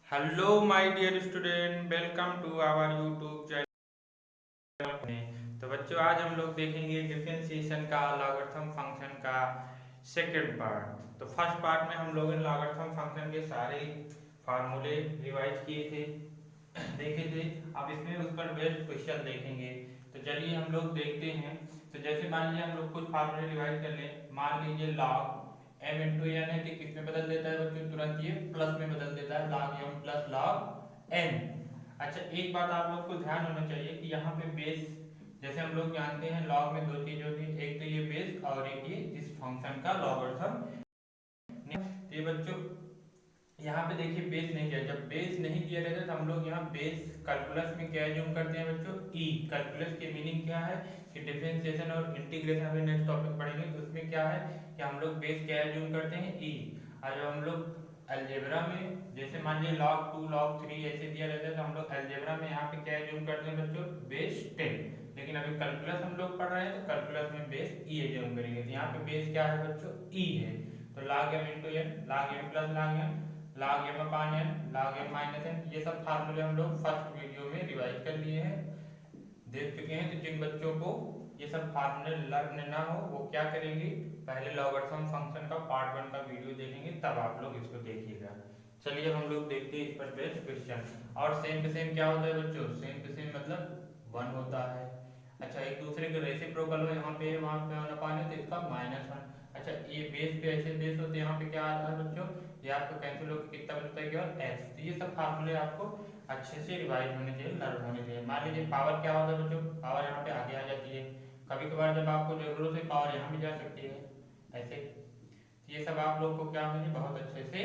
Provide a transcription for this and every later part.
Hello my dear student, welcome to our YouTube channel. तो बच्चों, आज हम लोग देखेंगे डिफरेंशिएशन का लॉगरिथम फंक्शन का सेकंड पार्ट। तो फर्स्ट पार्ट में हम लोगों ने लॉगरिथम फंक्शन के सारे फार्मूले रिवाइज किए थे, देखे थे। अब इसमें उस पर बेस्ड क्वेश्चन देखेंगे। तो चलिए हम लोग देखते हैं। तो जैसे मान लीजिए हम लोग कुछ फार्मूले रिवाइज कर लें। मान लीजिए log m इंटू एन है, तो किसमें बदल देता है बच्चों? तुरंत ये प्लस में बदल देता है, log m plus log n। अच्छा, एक बात आप लोग को ध्यान होना चाहिए कि यहाँ पे बेस, जैसे हम लोग जानते हैं log में दो चीज होती है, एक तो ये बेस और एक ये इस फंक्शन का लॉगरिथम। तो ये बच्चों यहाँ पे देखिए बेस नहीं दिया। जब बेस नहीं दिया रहता तो हम लोग यहाँ बेस कैलकुलस में क्या यूज करते हैं बच्चों? ई। कैलकुलस की मीनिंग क्या है कि डिफरेंशिएशन और इंटीग्रेशन हम नेक्स्ट टॉपिक पढ़ेंगे, तो उसमें क्या है कि हम लोग बेस क्या यूज करते हैं? ई। और जब हम लोग अलजेब्रा में, जैसे मान लीजिए log 2 log 3 ऐसे दिया रहता है, तो हम लोग अलजेब्रा में यहाँ पे क्या यूज करते हैं बच्चों? बेस 10। लेकिन अभी कैलकुलस हम लोग पढ़ रहे हैं, तो कैलकुलस में बेस ई यूज करेंगे। तो यहाँ पे बेस क्या है बच्चों? ई है। तो log m into n, log m plus log m, log m upon n, log m minus n, ये सब फार्मूले हम लोग फर्स्ट वीडियो में रिवाइज कर लिए हैं, देख चुके हैं। तो जिन बच्चों को ये सब फार्मूले लर्न ना हो, वो क्या करेंगे? पहले लॉगरिथम फंक्शन का पार्ट 1 का वीडियो देखेंगे, तब आप लोग इसको देखिएगा। चलिए हम लोग देखते हैं इस पर बेस्ड क्वेश्चन। और सेम टू सेम क्या होता है बच्चों? सेम टू सेम मतलब 1 होता है। अच्छा, एक दूसरे के रेसिप्रोकल हो, यहाँ पे वहाँ पे 1 अपान है, तो इसका -1। अच्छा, ये बेस पे ऐसे बेस होते हैं, यहाँ पे क्या आता है बच्चों? ये आपको कैंसिल होकर कितना बचता है? केवल x। तो ये सब फार्मूले आपको अच्छे से रिवाइज होने चाहिए, लर्न होने चाहिए। मान लीजिए पावर क्या होता है बच्चों? पावर यहाँ पे आगे आ जाती है। कभी कभार जब आपको जरूरत है, पावर यहाँ भी जा सकती है ऐसे। तो ये सब आप लोग को क्या होना चाहिए? बहुत अच्छे से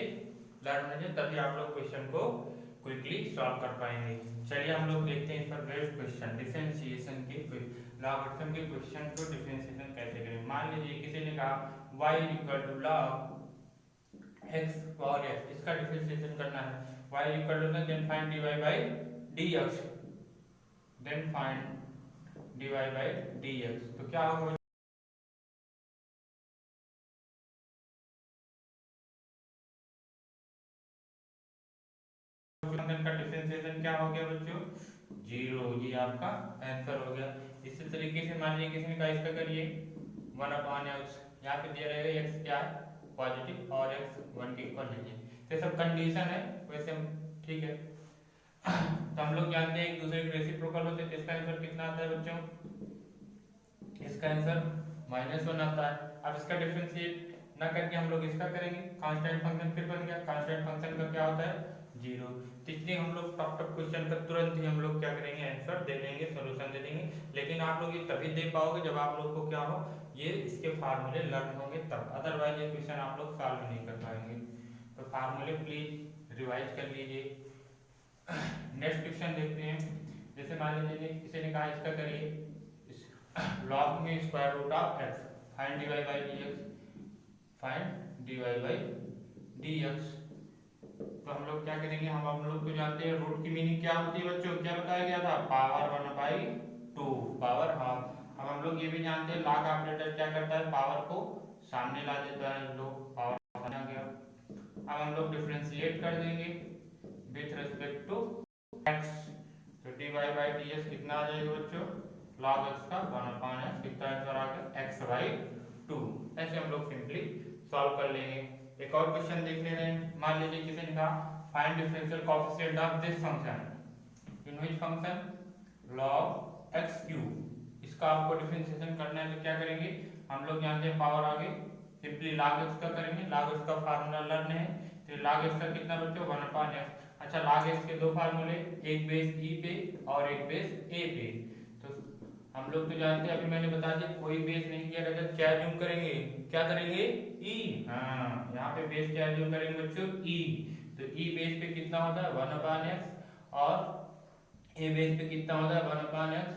लर्न होना चाहिए, तभी आप लोग क्वेश्चन को क्विकली सॉल्व कर पाएंगे। चलिए हम लोग देखते हैं इस पर बेस्ड क्वेश्चन, डिफरेंशिएशन के लॉगरिथम के क्वेश्चन को डिफरेंशिएशन कैसे करें। मान लीजिए किसी ने कहा y equal to log x power x, इसका डिफरेंशिएशन करना है। y equal to then find dy by dx, then find dy by dx। तो क्या होगा? फंक्शन का डिफरेंशिएशन क्या हो गया बच्चों? 0। ये आपका आंसर हो गया। इसी तरीके से मान लीजिए किसी ने कहा इसका करिए 1 अपान x, यहाँ पे दिया रहेगा x क्या है? पॉजिटिव, और x 1 के इक्वल नहीं है। तो सब कंडीशन है, वैसे हम ठीक है। तो हम लोग जानते हैं एक दूसरे के रेसिप्रोकल होते हैं, तो इसका आंसर कितना आता है बच्चों? इसका आंसर -1 आता है। अब इसका डिफरेंशिएट ना करके हम लोग इसका करेंगे, कांस्टेंट फंक्शन फिर बन गया। कांस्टेंट फंक्शन का क्या होता है? 0। तो इसलिए हम लोग टॉप टॉप क्वेश्चन का तुरंत ही हम लोग क्या करेंगे? आंसर दे देंगे, सोल्यूशन दे देंगे। लेकिन आप लोग ये तभी दे पाओगे जब आप लोग को क्या हो? ये इसके फार्मूले लर्न होंगे तब, अदरवाइज ये क्वेश्चन आप लोग सॉल्व नहीं कर पाएंगे। तो फार्मूले प्लीज रिवाइज कर लीजिए। नेक्स्ट क्वेश्चन देखते हैं। जैसे मान लीजिए किसी ने कहा इसका करिए log में square root of x, find dy by dx, find dy by dx। तो हम लोग क्या करेंगे? हम लोग तो जानते हैं रूट की मीनिंग क्या होती है बच्चों? क्या बताया गया था? Power 1/2, power half. अब हम लोग ये भी जानते हैं log ऑपरेटर क्या करता है? पावर को सामने ला देता है, लोग पावर आ गया। अब हम लोग डिफरेंशिएट कर देंगे विथ रिस्पेक्ट टू x। तो dy बाई dx कितना आ जाएगा बच्चों? log x का 1/x, कितना आंसर आ गया? x/2। ऐसे हम लोग सिंपली सॉल्व कर लेंगे। एक और क्वेश्चन देख ले रहे हैं। मान लीजिए किसी ने कहा find differential coefficient of this function in which function log x3। इसका आपको डिफरेंशिएशन करना है, तो क्या करेंगे? हम लोग जानते हैं पावर आगे, सिंपली log x का करेंगे। log x का फार्मूला लर्न है, तो log x का कितना बच्चों? 1/x। अच्छा, log x के दो फार्मूले, एक बेस e पे और एक बेस a पे। तो हम लोग तो जानते हैं, अभी मैंने बता दिया, कोई बेस नहीं दिया रहता क्या जूम करेंगे? क्या करेंगे? e। हाँ, यहाँ पे बेस क्या जूम करेंगे बच्चों? e। तो e बेस पे कितना होता है? 1/x, और a बेस पे कितना होता है? 1/x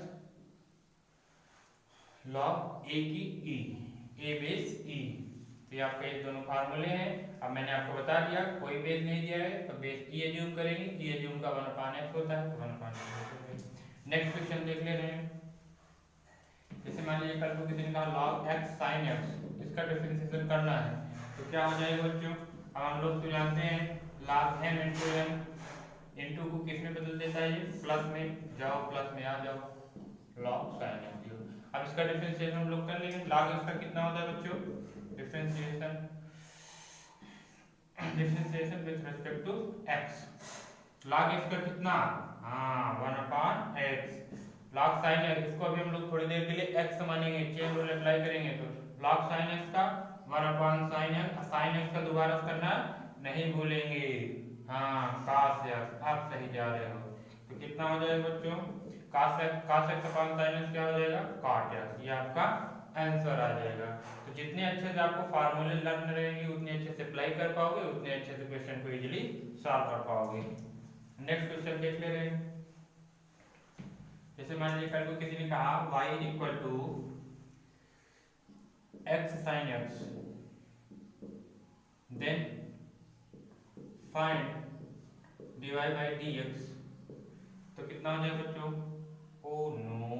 log a की e, a बेस e। तो ये आपके ये दोनों फार्मूले हैं। अब मैंने आपको बता दिया कोई बेस नहीं दिया है तो बेस e एज्यूम करेंगे। e एज्यूम का 1/x होता है, तो 1/x। नेक्स्ट क्वेश्चन देख ले रहे हैं। जैसे मान लीजिए कल को किसी ने कहा log x sin x, इसका डिफरेंशिएशन करना है, तो क्या हो जाएगा बच्चों? अब हम लोग तो जानते हैं log m into n into को किस में बदल देता है, ये प्लस में, जाओ प्लस में आ जाओ, log sin x। अब इसका डिफरेंशिएशन हम लोग कर लेंगे। log इसका कितना होता है बच्चों, differentiation with respect to x, log x का कितना, हाँ 1/x, log sin x, इसको अभी हम लोग थोड़ी देर के लिए x मानेंगे, चेन रूल अप्लाई करेंगे, तो log sin x का 1/sin x, sin x का दोबारा करना नहीं भूलेंगे, हाँ cos x, आप सही जा रहे हो। तो कितना हो जाएगा बच्चों, cos x upon sin x क्या हो जाएगा, cot x, ये आपका आंसर आ जाएगा। तो जितने अच्छे से आपको फार्मूले लर्न रहेंगे उतने अच्छे से अप्लाई कर पाओगे, उतने अच्छे से क्वेश्चन को इजीली सॉल्व कर पाओगे। नेक्स्ट क्वेश्चन देख ले रहे हैं। जैसे मान लीजिए कल को किसी ने कहा y equal to x sin x, then find dy by dx, तो कितना हो जाएगा बच्चों, ओ नो,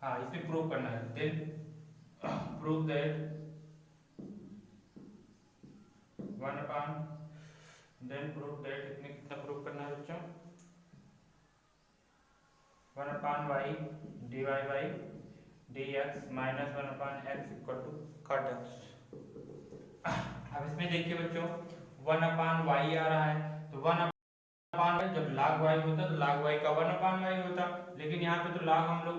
हाँ इसे प्रूव करना है, then prove that 1/, then prove that, इसमें कितना प्रूव करना है बच्चों, 1/y dy by dx minus 1/x equal to cot x। अब इसमें देखिए बच्चों 1/y आ रहा है, तो 1/y जब log y होता तो log y का 1/y होता, लेकिन यहाँ पे तो log हम लोग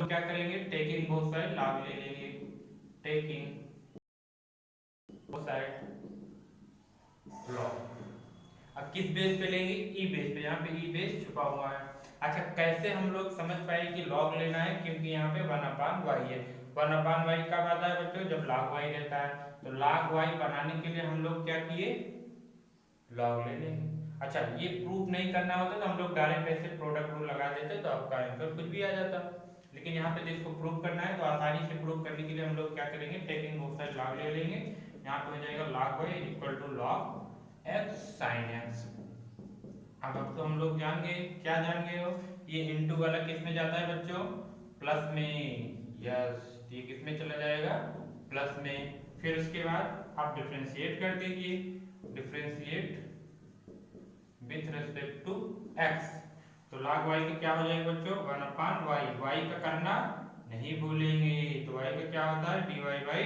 क्या करेंगे, टेकिंग बोथ साइड log ले लेंगे, टेकिंग बोथ साइड log। अब किस बेस पे लेंगे, ई बेस पे, यहाँ पे ई बेस छुपा हुआ है। अच्छा कैसे हम लोग समझ पाए कि log लेना है, क्योंकि यहाँ पे 1/y है, 1/y कब आता है बच्चों, जब log y रहता है, तो log y बनाने के लिए हम लोग क्या किए, log ले लेंगे। अच्छा ये प्रूफ नहीं करना होता तो हम लोग डायरेक्ट ऐसे प्रोडक्ट रूल लगा देते तो आपका आंसर कुछ भी आ जाता, लेकिन यहाँ पे जिसको प्रूफ करना है तो आसानी से प्रूफ करने के लिए हम लोग क्या करेंगे, टेकिंग बोथ साइड log ले लेंगे। यहाँ पे हो जाएगा log y equal to log x sin x। अब तो हम लोग जान गए, क्या जान गए हो, ये इनटू वाला किस में जाता है बच्चों, प्लस में, यस ये किस में चला जाएगा, प्लस में। फिर उसके बाद आप डिफरेंशिएट कर दीजिए, differentiate with respect to x, तो log y का क्या हो जाएगा बच्चों, 1/y, y का करना नहीं भूलेंगे, तो y का क्या होता है, dy by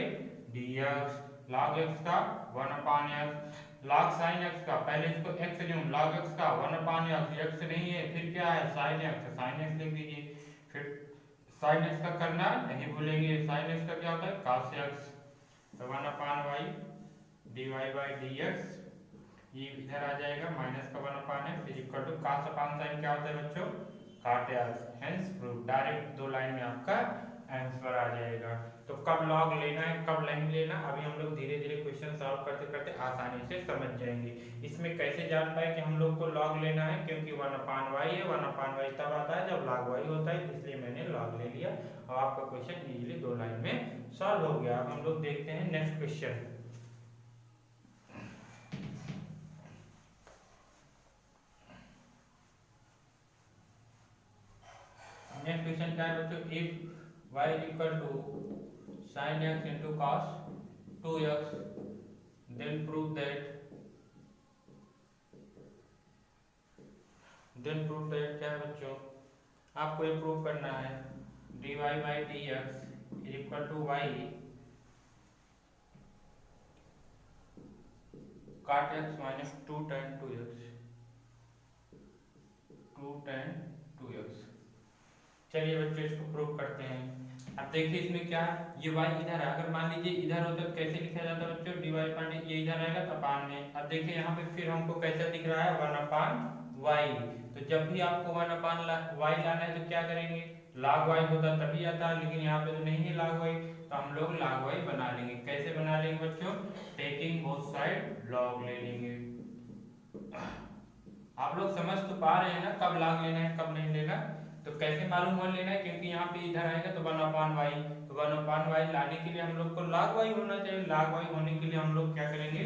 dx, log x का 1/x, log sin x का, पहले इसको x लूं, log x का 1/x, x नहीं है फिर क्या है sin x लिख दीजिए, फिर sin x का करना नहीं भूलेंगे, sin x का क्या होता है cos x, तो 1/y dy by dx, ये इधर आ जाएगा माइनस का 1/x is equal to cos upon sin क्या होता है बच्चों, cot x, hence proof, direct दो लाइन में आपका आंसर आ जाएगा। तो कब log लेना है कब नहीं लेना, अभी हम लोग धीरे धीरे क्वेश्चन सॉल्व करते करते आसानी से समझ जाएंगे। इसमें कैसे जान पाए कि हम लोग को log लेना है, क्योंकि 1/y है, 1/y तब आता है जब log y होता है, इसलिए मैंने log ले लिया। अब आपका क्वेश्चन इजीली दो लाइन में सॉल्व हो गया। अब हम लोग देखते हैं नेक्स्ट क्वेश्चन। नेक्स्ट क्वेश्चन क्या है बच्चों, if y equal to sin x into cos 2x, then prove that क्या है बच्चों, आपको ये प्रूव करना है dy by dx equal to y cot x minus 2 tan 2x, 2 tan 2x। चलिए बच्चों इसको प्रूव करते हैं। अब देखिए इसमें क्या है, ये y इधर है, अगर मान लीजिए इधर होता तो कैसे लिखा जाता बच्चों, dy पानी ये इधर आएगा तो अपान में। अब देखिए यहाँ पे फिर हमको कैसा दिख रहा है 1/y, तो जब भी आपको 1/y लाना है तो क्या करेंगे, log y होता तभी आता, लेकिन यहाँ पे तो नहीं है log y, तो हम लोग log y बना लेंगे। कैसे बना लेंगे बच्चों, टेकिंग बोथ साइड log ले लेंगे। आप लोग समझ तो पा रहे हैं ना कब log लेना है कब नहीं लेना, तो कैसे मालूम हो लेना है, क्योंकि यहाँ पे इधर आएगा तो 1/y, तो 1/y लाने के लिए हम लोग को log y होना चाहिए, log y होने के लिए हम लोग क्या करेंगे,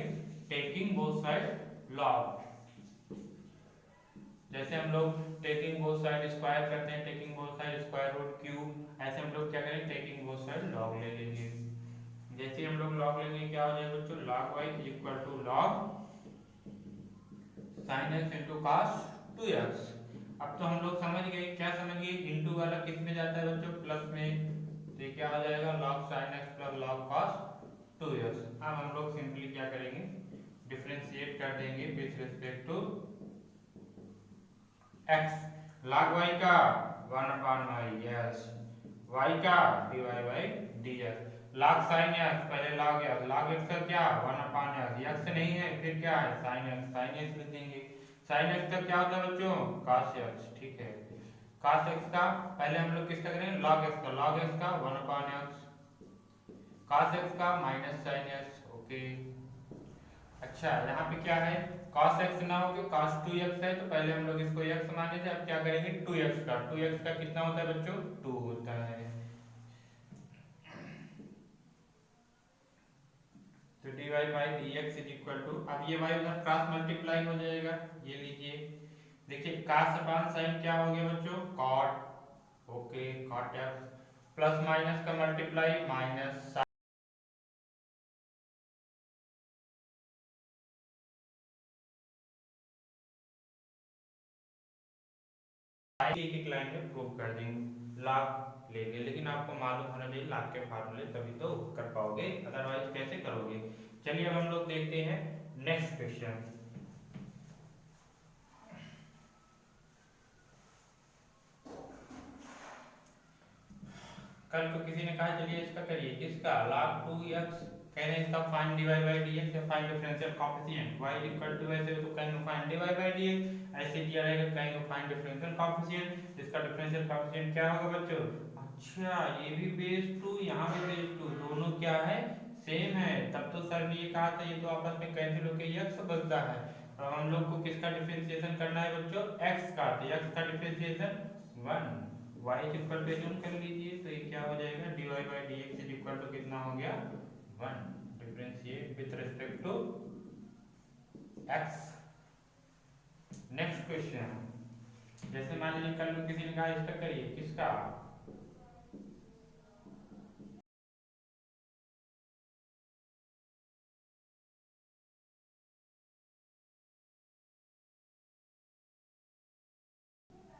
टेकिंग बोथ साइड log, जैसे हम लोग टेकिंग बोथ साइड स्क्वायर करते हैं, taking both side square root cube, ऐसे हम लोग क्या करेंगे, टेकिंग बोथ साइड log ले लेंगे। जैसे हम लोग लॉग लेंगे क्या हो जाएगा बच्चों, log y is equal to log sin x into cos 2x। अब तो हम लोग समझ गए, क्या समझ गए, इंटू वाला किस में जाता है बच्चों, प्लस में, तो ये क्या हो जाएगा log sin x plus log cos 2x। अब हम लोग सिंपली क्या करेंगे, डिफरेंशिएट कर देंगे with respect to x। log y का 1/y, यस, y का dy by dx। log sin x, पहले log x का क्या 1/x, x नहीं है फिर क्या है sin x लिख देंगे। sin x का क्या होता है बच्चों, cos x, ठीक है। cos x का पहले हम लोग किसका करेंगे, log x का 1/x, cos x का माइनस sin x, ओके। अच्छा यहाँ पे क्या है, cos x ना हो के cos 2x है, तो पहले हम लोग इसको x माने थे, अब क्या करेंगे 2x का कितना होता है बच्चों, 2 होता है। तो dy by dx is equal to, अब ये y उधर क्रॉस मल्टीप्लाई हो जाएगा, ये लीजिए, देखिए cos अपान sin क्या हो गया बच्चों, cot, okay cot x, plus minus का मल्टीप्लाई माइनस, एक एक लाइन में प्रूव कर देंगे, लाभ लेंगे, लेकिन आपको मालूम होना चाहिए लाभ के फार्मूले, तभी तो कर पाओगे, अदरवाइज कैसे करोगे। चलिए अब हम लोग देखते हैं नेक्स्ट क्वेश्चन। कल को किसी ने कहा चलिए इसका करिए, किसका log 2x, कह रहे हैं इसका फाइंड dy बाई dx या find differential coefficient, y equal to ऐसे तो कहेंगे फाइंड dy बाई dx, ऐसे दिया रहेगा कहेंगे फाइंड डिफरेंशियल कोएफिशिएंट, इसका डिफरेंशियल कोएफिशिएंट क्या होगा बच्चों, अच्छा ये भी बेस 2 यहाँ भी बेस 2, दोनों क्या है सेम है, तब तो सर ने ये कहा था ये तो आपस में कैंसिल होकर x बचता है। अब हम लोग को किसका डिफरेंशिएशन करना है बच्चों, x का, तो x का differentiation 1, y is equal to assume कर लीजिए, तो ये क्या हो जाएगा dy by dx is equal to कितना हो गया 1, differentiate with respect to x। Next question, जैसे मान लीजिए कल को किसी ने कहा इसका करिए, किसका,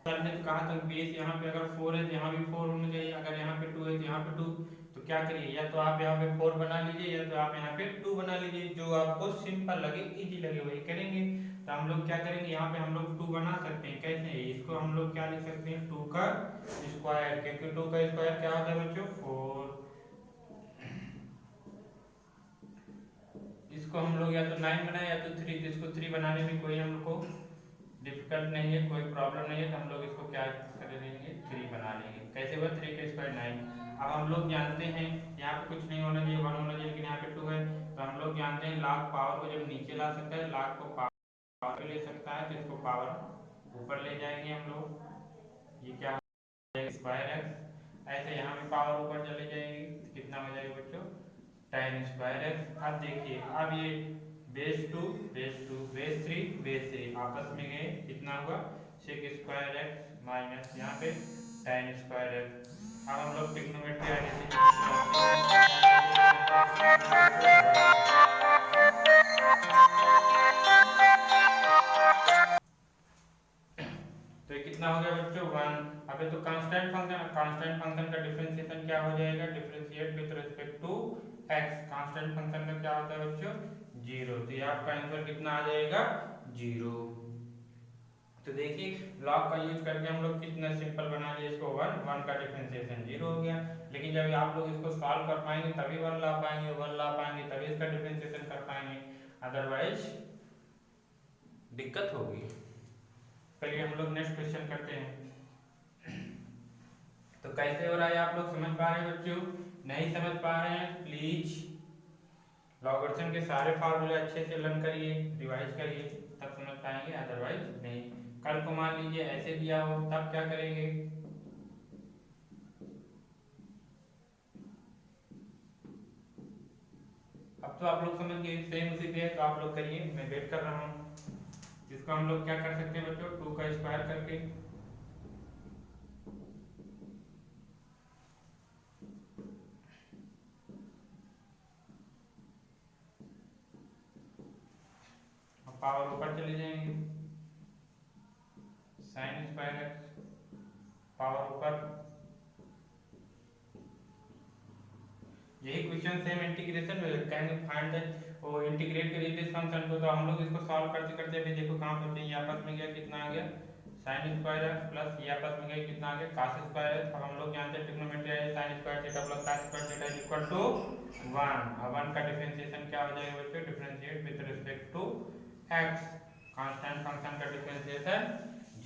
सर ने तो कहा था बेस यहाँ पे अगर 4 है तो यहाँ भी 4 होना चाहिए, अगर यहाँ पे 2 है तो यहाँ पे 2, तो क्या करिए, या तो आप यहाँ पे 4 बना लीजिए या तो आप यहाँ पे 2 बना लीजिए, जो आपको सिंपल लगे इजी लगे वही करेंगे। तो हम लोग क्या करेंगे, यहाँ पे हम लोग 2 बना सकते हैं, कैसे, इसको हम लोग क्या लिख सकते हैं 2 का स्क्वायर, क्योंकि 2 का स्क्वायर क्या होता है बच्चों 4, इसको हम लोग या तो 9 बनाए या तो 3, जिसको 3 बनाने में कोई हम लोग को डिफिकल्ट नहीं है, कोई प्रॉब्लम नहीं है, तो हम लोग इसको क्या कर लेंगे 3 बना लेंगे, कैसे हुआ 3 का स्क्वायर 9। अब हम लोग जानते हैं यहाँ पे कुछ नहीं होना चाहिए 1 होना चाहिए, लेकिन यहाँ पे 2 है, तो हम लोग जानते हैं log पावर को जब नीचे ला सकता है, log को पावर पे ले सकता है, तो इसको पावर ऊपर ले जाएंगे हम लोग, ये क्या हो जाएगा स्क्वायर एक्स, ऐसे यहाँ भी पावर ऊपर चले जाएंगे, कितना हो जाएगा बच्चों tan स्क्वायर एक्स। अब देखिए अब ये बेस 2 बेस 2 बेस 3 बेस 3 आपस में गए, कितना हुआ sec स्क्वायर एक्स माइनस यहाँ पे tan स्क्वायर एक्स। अब हम लोग ट्रिग्नोमेट्री तो ये कितना हो गया बच्चों 1। अब ये तो कांस्टेंट फंक्शन का डिफरेंशिएशन क्या हो जाएगा, differentiate with respect to x, constant function का क्या होता है बच्चों 0, तो ये आपका आंसर कितना आ जाएगा 0। तो देखिए लॉग का यूज करके हम लोग कितना सिंपल बना लिए इसको 1, 1 का डिफरेंशिएशन 0 हो गया, लेकिन जब आप लोग इसको सॉल्व कर पाएंगे तभी 1 ला पाएंगे, 1 ला पाएंगे तभी इसका डिफरेंशिएशन कर पाएंगे, अदरवाइज दिक्कत होगी। चलिए हम लोग नेक्स्ट क्वेश्चन करते हैं। तो कैसे हो रहा है आप लोग समझ पा रहे हैं बच्चों, नहीं समझ पा रहे हैं प्लीज लॉगरिथम के सारे फार्मूले अच्छे से लर्न करिए, रिवाइज करिए, तब समझ पाएंगे, अदरवाइज नहीं। कल को मान लीजिए ऐसे दिया हो तब क्या करेंगे, अब तो आप लोग समझ गए सेम उसी पे है, तो आप लोग करिए, मैं वेट कर रहा हूँ। इसको हम लोग क्या कर सकते हैं बच्चों 2 का स्क्वायर करके, पावर ऊपर चले जाएंगे, साइन स्क्वायर एक्स पावर ऊपर। यही क्वेश्चन सेम इंटीग्रेशन में कहेंगे फाइंड दैट वो इंटीग्रेट करिए दिस फंक्शन को, तो हम लोग इसको सॉल्व करते करते अभी देखो कहां पहुंचे, ये आपस में गया कितना आ गया sin स्क्वायर एक्स प्लस ये आपस में गया कितना आ गया cos स्क्वायर एक्स। अब हम लोग जानते हैं ट्रिग्नोमेट्री है sin square theta plus cos square theta is equal to 1। अब 1 का डिफरेंशिएशन क्या हो जाएगा बच्चों, differentiate with respect to x, constant function का डिफरेंशिएशन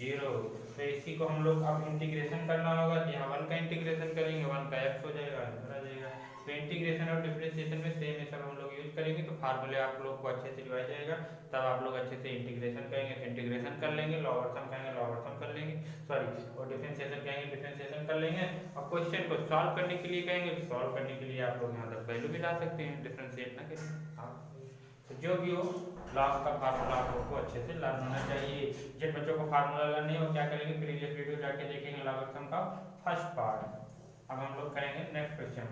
0। तो इसी को हम लोग अब इंटीग्रेशन करना होगा, यहाँ 1 का इंटीग्रेशन करेंगे 1 का x हो जाएगा, इधर आ जाएगा। तो इंटीग्रेशन और डिफरेंशिएशन में सेम है सब हम लोग यूज करेंगे, तो फार्मूले आप लोग को अच्छे से रिवाइज जाएगा, तब आप लोग अच्छे से इंटीग्रेशन करेंगे तो इंटीग्रेशन कर लेंगे, लॉगरिथम कहेंगे लॉगरिथम कर लेंगे, सॉरी और डिफरेंशिएशन कहेंगे डिफरेंशिएशन कर लेंगे। और क्वेश्चन को सॉल्व करने के लिए कहेंगे तो सॉल्व करने के लिए आप लोग यहाँ तक वैल्यू भी ला सकते हैं, डिफरेंशिएट ना करें आप। तो जो भी हो लॉग का फार्मूला आप लोग को अच्छे से लर्न होना चाहिए। जिन बच्चों को फार्मूला लर्न नहीं हो क्या करेंगे, प्रीवियस वीडियो जाके देखेंगे लॉगरिथम का फर्स्ट पार्ट। अब हम लोग करेंगे नेक्स्ट क्वेश्चन।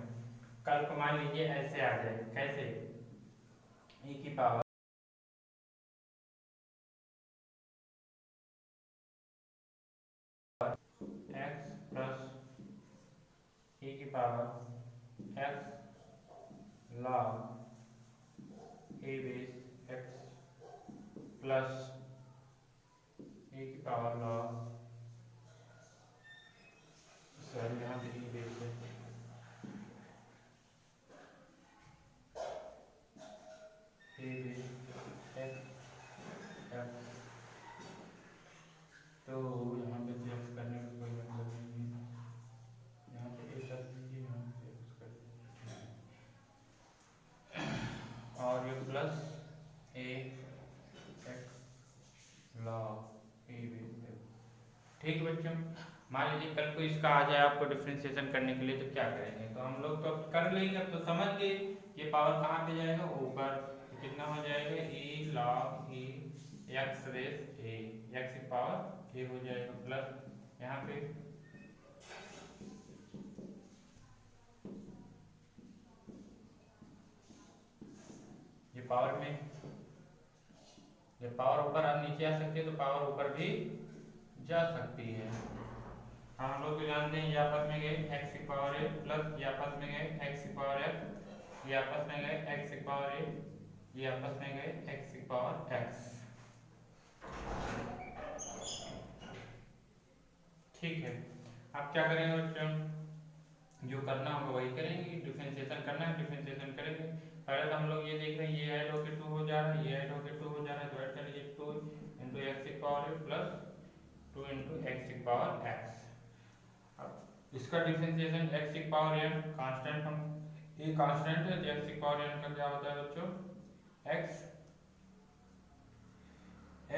कल को मान लीजिए ऐसे आ जाए, कैसे e की पावर x प्लस e की power x log a base x plus e की पावर log, सॉरी यहाँ पे e बेस है, a बेस x x, तो यहाँ पे x करने का कोई मतलब नहीं है, यहाँ पे a कर दीजिए, यहाँ पे x कर दीजिए और ये plus a x log a base x। ठीक बच्चों, मान लीजिए कल को इसका आ जाए आपको डिफरेंशिएशन करने के लिए तो क्या करेंगे, तो हम लोग तो कर लेंगे, अब तो समझ गए ये पावर कहाँ पे जाएगा ऊपर, तो कितना हो जाएगा e log e x raise a, x की पावर a हो जाएगा प्लस यहाँ पे ये पावर में, ये पावर ऊपर और नीचे आ सकती है तो पावर ऊपर भी जा सकती है। हम लोग तो जानते हैं ये आपस में गए x की पावर a प्लस ये आपस में गए x की पावर x, ये आपस में गए x की पावर a, ये आपस में गए x की पावर x। ठीक है, अब क्या करेंगे बच्चों, जो करना होगा वही करेंगे, डिफरेंशिएशन करना है डिफरेंशिएशन करेंगे। पहले तो हम लोग ये देख रहे हैं ये ऐड होके 2 हो जा रहा है, ये ऐड होके 2 हो जा रहा है, तो ऐड कर लीजिए 2 इंटू एक्स की power a plus 2 into x की पावर x। इसका डिफरेंशिएशन x की पावर n कांस्टेंट, हम ये कांस्टेंट है तो x की पावर n का क्या होता है बच्चों x,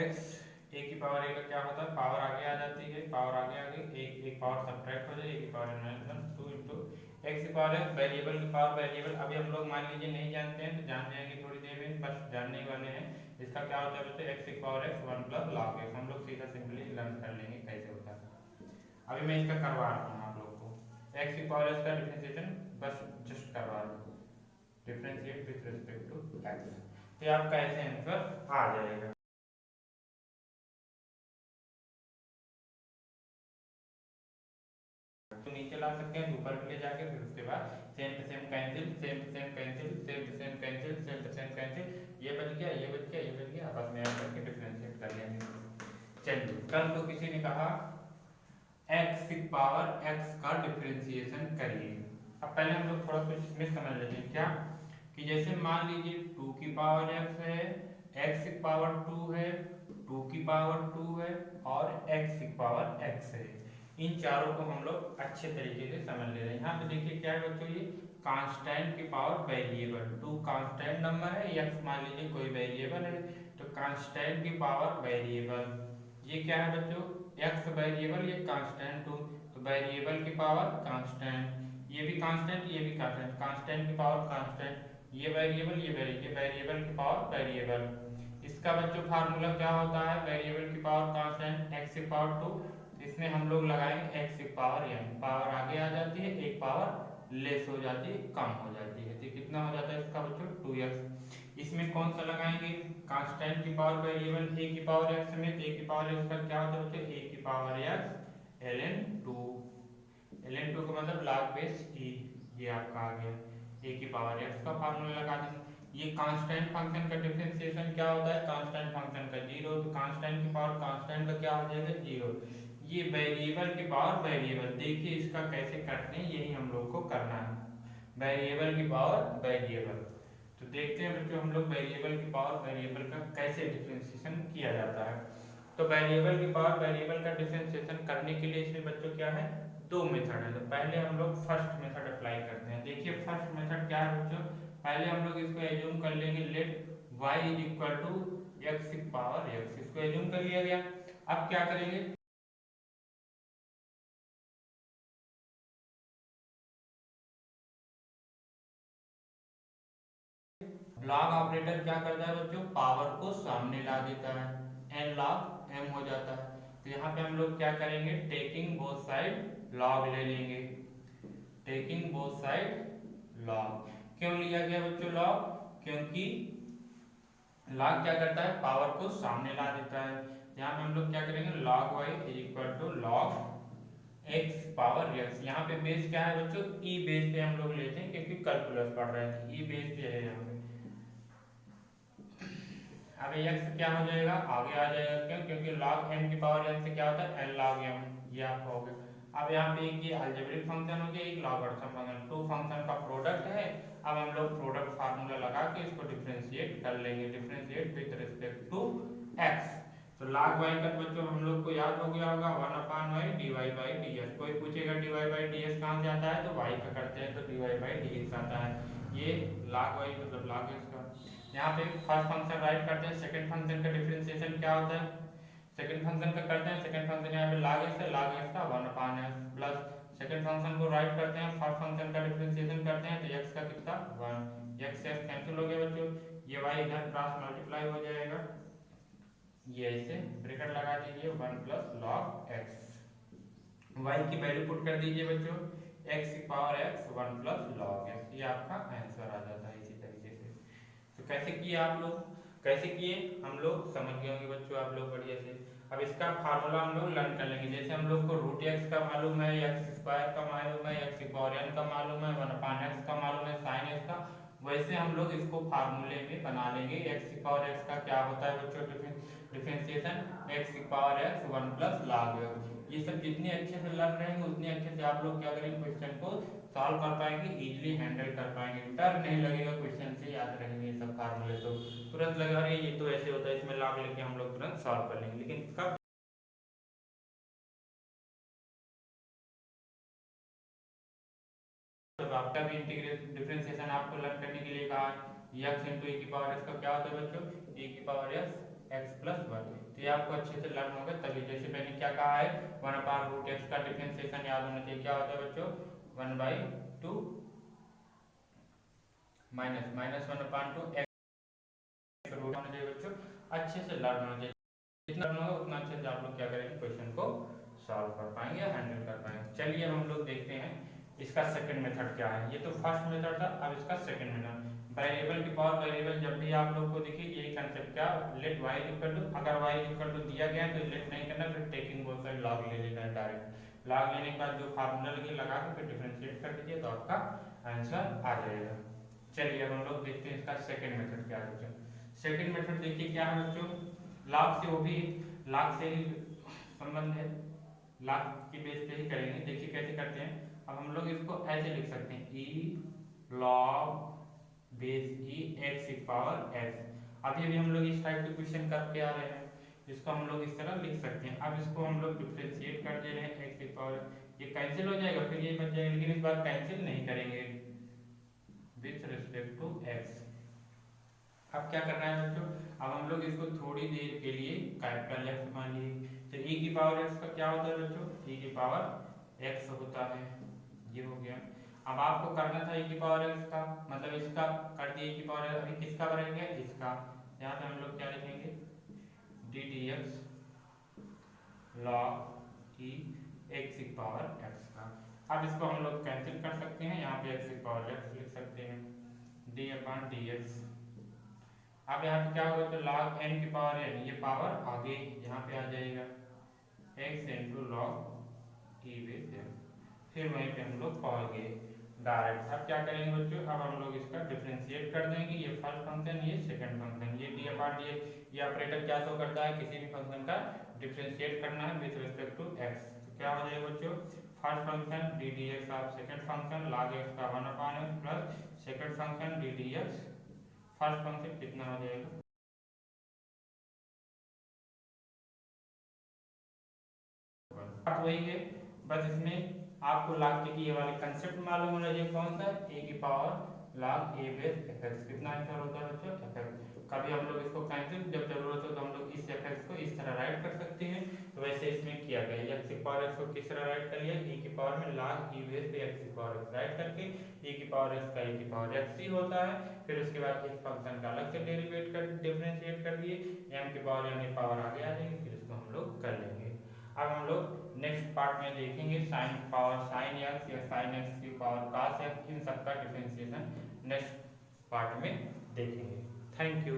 x a की पावर a का क्या होता है, पावर आगे आ जाती है, पावर आगे आगे एक पावर सब्ट्रैक्ट हो जाए, a की पावर n 2 इंटू x की पावर x, वेरिएबल की पावर वेरिएबल अभी हम लोग मान लीजिए नहीं जानते हैं तो जान जाएंगे थोड़ी देर में, बस जानने वाले हैं। इसका क्या होता है बच्चों x की power x 1 plus log x, हम लोग सीधा सिंपली लर्न कर लेंगे कैसे होता है। अभी मैं इसका करवा रहा हूँ आप लोग को, x की पावर x का डिफरेंशिएशन बस जस्ट करवा रहा हूँ, differentiate with respect to x, तो आपका ऐसे आंसर आ जाएगा। तो नीचे ला सकते हैं ऊपर के लिए जाके, फिर उसके बाद same to same cancel, same to same cancel, same to same cancel, same to same cancel, ये बच गया ये बच गया ये बच गया, आपस में ऐड करके डिफरेंशिएट कर लेंगे। चलिए कल तो किसी ने कहा x की पावर x का डिफरेंशिएशन करिए। अब पहले हम लोग थोड़ा कुछ इसमें समझ लेते हैं, क्या कि जैसे मान लीजिए 2 की पावर x है, x की पावर 2 है, 2 की पावर 2 है और x की पावर x है, इन चारों को हम लोग अच्छे तरीके से समझ ले रहे हैं। यहाँ पे देखिए क्या है बच्चों, ये कांस्टेंट की पावर वेरिएबल, 2 कांस्टेंट नंबर है, x मान लीजिए कोई वेरिएबल है, तो कांस्टेंट की पावर वेरिएबल, ये क्या है बच्चों x वेरिएबल, ये कांस्टेंट 2, तो वेरिएबल की पावर कांस्टेंट, ये भी कांस्टेंट ये भी कांस्टेंट, कांस्टेंट की पावर कांस्टेंट, ये वेरिएबल ये वेरिएबल की पावर वेरिएबल। इसका बच्चों फार्मूला क्या होता है, वेरिएबल की पावर कांस्टेंट x की पावर 2, इसमें हम लोग लगाएंगे x की पावर n, पावर आगे आ जाती है एक पावर लेस हो जाती है कम हो जाती है, तो कितना हो जाता है इसका बच्चों 2x। इसमें कौन सा लगाएंगे, कांस्टेंट की पावर वेरिएबल ए की पावर एक्स में, ए की पावर एक्स का क्या होता है बच्चों, ए की पावर एक्स ln 2, ln 2 का मतलब log बेस e, ये आपका आ गया ए की पावर एक्स का फार्मूला लगा देंगे। ये कांस्टेंट फंक्शन का डिफरेंशिएशन क्या होता है, कांस्टेंट फंक्शन का जीरो, तो कांस्टेंट की पावर कांस्टेंट का क्या हो जाएगा जीरो। ये वेरिएबल की पावर वेरिएबल, देखिए इसका कैसे करते हैं, यही हम लोग को करना है, वेरिएबल की पावर वेरिएबल। तो देखते हैं बच्चों हम लोग वेरिएबल की पावर वेरिएबल का कैसे डिफरेंशिएशन किया जाता है। तो वेरिएबल की पावर वेरिएबल का डिफरेंशिएशन करने के लिए इसमें बच्चों क्या है, दो मेथड है। तो पहले हम लोग फर्स्ट मेथड अप्लाई करते हैं। देखिए फर्स्ट मेथड क्या है बच्चों, पहले हम लोग इसको एज्यूम कर लेंगे let y is equal to x की पावर एक्स, इसको एज्यूम कर लिया गया। अब क्या करेंगे, लॉग ऑपरेटर क्या करता है बच्चों, पावर को सामने ला देता है, n log m हो जाता है। तो यहाँ पे हम लोग क्या करेंगे, टेकिंग बोथ साइड लॉग ले लेंगे, टेकिंग बोथ साइड लॉग। क्यों लिया गया बच्चों लॉग, क्योंकि लॉग क्या करता है, पावर को सामने ला देता है। यहाँ पे हम लोग क्या करेंगे, log y is equal to log x power x। यहाँ पे बेस क्या है बच्चों, e बेस पे हम लोग लेते हैं क्योंकि कैलकुलस पढ़ रहे हैं, e बेस पे है यहाँ पे। अब x क्या हो जाएगा, आगे आ जाएगा, क्यों, क्योंकि log m की पावर n से क्या होता है n log m, ये आपका हो गया। अब यहाँ पे एक ये अलजेब्रिक फंक्शन हो गया, एक लॉगरिथम फंक्शन, टू फंक्शन का प्रोडक्ट है। अब हम लोग प्रोडक्ट फार्मूला लगा के इसको डिफरेंशिएट कर लेंगे, differentiate with respect to x। तो log y का बच्चों हम लोग को याद हो गया होगा 1/y dy बाई ds। कोई पूछेगा dy बाई ds कहाँ से आता है, तो y का करते हैं तो dy बाई dx आता है। ये log y मतलब log x का। यहाँ पे फर्स्ट फंक्शन राइट करते हैं, सेकंड फंक्शन का डिफरेंशिएशन क्या होता है, सेकंड फंक्शन का करते हैं, सेकंड फंक्शन यहाँ पे log x है, log x का 1/x प्लस सेकंड फंक्शन को राइट करते हैं, फर्स्ट फंक्शन का डिफरेंशिएशन करते हैं तो x का कितना 1, x से x कैंसिल हो गया बच्चों, ये y इधर क्रॉस मल्टीप्लाई हो जाएगा, ये ऐसे ब्रैकेट लगा दीजिए 1 प्लस log x, y की वैल्यू पुट कर दीजिए बच्चों, x की power x 1 plus log x, ये आपका आंसर आ जाता है इसी तरीके से। तो कैसे किए आप लोग, कैसे किए हम लोग समझ गए होंगे बच्चों आप लोग बढ़िया से। अब इसका फार्मूला हम लोग लर्न कर लेंगे, जैसे हम लोग को रूट एक्स का मालूम है, एक्स स्क्वायर का मालूम है, एक्स की पावर n का मालूम है, 1/x का मालूम है, साइन एक्स का, वैसे हम लोग इसको फार्मूले में बना लेंगे। एक्स की पावर x का क्या होता है बच्चों, डिफरेंशिएशन एक्स की power x 1 plus log x। ये सब जितने अच्छे से लर्न रहेंगे उतने अच्छे से आप लोग क्या करेंगे, क्वेश्चन को सॉल्व कर पाएंगे, इजीली हैंडल कर पाएंगे, डर नहीं लगेगा, क्वेश्चन से याद रहेंगे ये सब फार्मूले, तो तुरंत लगेगा अरे ये तो ऐसे होता है, इसमें लॉग लेके हम लोग तुरंत सॉल्व कर लेंगे। लेकिन कब, जब आपका भी इंटीग्रेशन डिफरेंशिएशन आपको लर्न करने के लिए कहा x इंटू ए की पावर x का क्या होता है बच्चों, ए की पावर x प्लस 1। तो ये आपको अच्छे से लर्न होगा तभी, जैसे मैंने क्या कहा है 1/√x का डिफरेंशिएशन याद होना चाहिए, क्या होता है बच्चों 1/2 माइनस माइनस 1/2 x रूट होना चाहिए बच्चों, अच्छे से लर्न होना चाहिए, जितना लर्न होगा उतना अच्छे से आप लोग क्या करेंगे, क्वेश्चन को सॉल्व कर पाएंगे, हैंडल कर पाएंगे। चलिए अब हम लोग देखते हैं इसका सेकंड मेथड क्या है। ये तो फर्स्ट मेथड था, अब इसका सेकंड मेथड, वेरिएबल की पावर वेरिएबल जब भी आप लोग को देखिए यही कंसेप्ट, क्या लेट y इक्वल टू, अगर y इक्वल टू दिया गया है तो लेट नहीं करना, फिर टेकिंग बोथ साइड लॉग ले लेना है डायरेक्ट, लॉग लेने के बाद जो फार्मूला लगे लगा के फिर डिफरेंशिएट कर दीजिए तो आपका आंसर आ जाएगा। चलिए अब हम लोग देखते हैं इसका सेकंड मेथड क्या है बच्चों। सेकंड मेथड देखिए क्या है बच्चों, लॉग से, वो भी लॉग से ही संबंध है, लॉग की बेस पे ही करेंगे। देखिए कैसे करते हैं, अब हम लोग इसको ऐसे लिख सकते हैं ई लॉग बेस ई एक्स की पावर एक्स। अभी अभी हम लोग इस टाइप के क्वेश्चन करके आ रहे हैं, इसको हम लोग इस तरह लिख सकते हैं। अब इसको हम लोग डिफरेंशिएट कर दे रहे हैं एक्स की पावर, ये कैंसिल हो जाएगा, फिर ये बच जाएगा, लेकिन इस बार कैंसिल नहीं करेंगे विथ रिस्पेक्ट टू एक्स। अब क्या करना है बच्चों, अब हम लोग इसको थोड़ी देर के लिए कैपिटल एक्स मान लिए, तो e की पावर x का क्या होता है बच्चों, e की पावर x होता है, ये हो गया। अब आपको करना था e की पावर x का, मतलब इसका कर दिए e की पावर x, अभी किसका करेंगे, इसका, यहाँ पे हम लोग क्या लिखेंगे डी डी एक्स लॉग ई एक्स की पावर x का। अब इसको हम लोग कैंसिल कर सकते हैं, यहाँ पे x की पावर x लिख सकते हैं, डी अपॉन डी एक्स अब यहाँ पे क्या होगा, तो log n की पावर n, ये पावर आगे यहाँ पे आ जाएगा x इंटू लॉग ई बेस n, फिर वहीं पे हम लोग पहुंच गए डायरेक्ट। अब क्या करेंगे बच्चों, अब हम लोग इसका डिफरेंशिएट कर देंगे, ये फर्स्ट फंक्शन ये सेकंड फंक्शन, ये डी अपॉन डी एक्स, ये ऑपरेटर क्या शो करता है, किसी भी फंक्शन का डिफरेंशिएट करना है विथ रिस्पेक्ट टू एक्स, तो क्या हो जाएगा बच्चों, first function D D x of second function log x का 1 upon x plus second function D D x first function कितना हो जाएगा, बात वही है, बस इसमें आपको log के ये वाले कंसेप्ट मालूम होना चाहिए, कौन सा, a की power log a base fx, कितना आंसर होता है बच्चों fx। कभी हम लोग इसको कैंसिल, जब जरूरत हो तो हम लोग इस fx को इस तरह राइट कर सकते हैं, तो वैसे इसमें किया गया, x की पावर x को किस तरह राइट कर लिया, e की पावर में log e बेस पे x की पावर x राइट करके, e की पावर x का e की पावर x ही होता है, फिर उसके बाद इस फंक्शन का अलग से डेरिवेट कर डिफरेंशिएट कर दिए, m की पावर यानी पावर आगे आ जाएगी, फिर इसको हम लोग कर लेंगे। अब हम लोग नेक्स्ट पार्ट में देखेंगे साइन पावर साइन एक्स या साइन एक्स की पावर कास एक्स, इन सबका डिफरेंशिएशन नेक्स्ट पार्ट में देखेंगे। Thank you.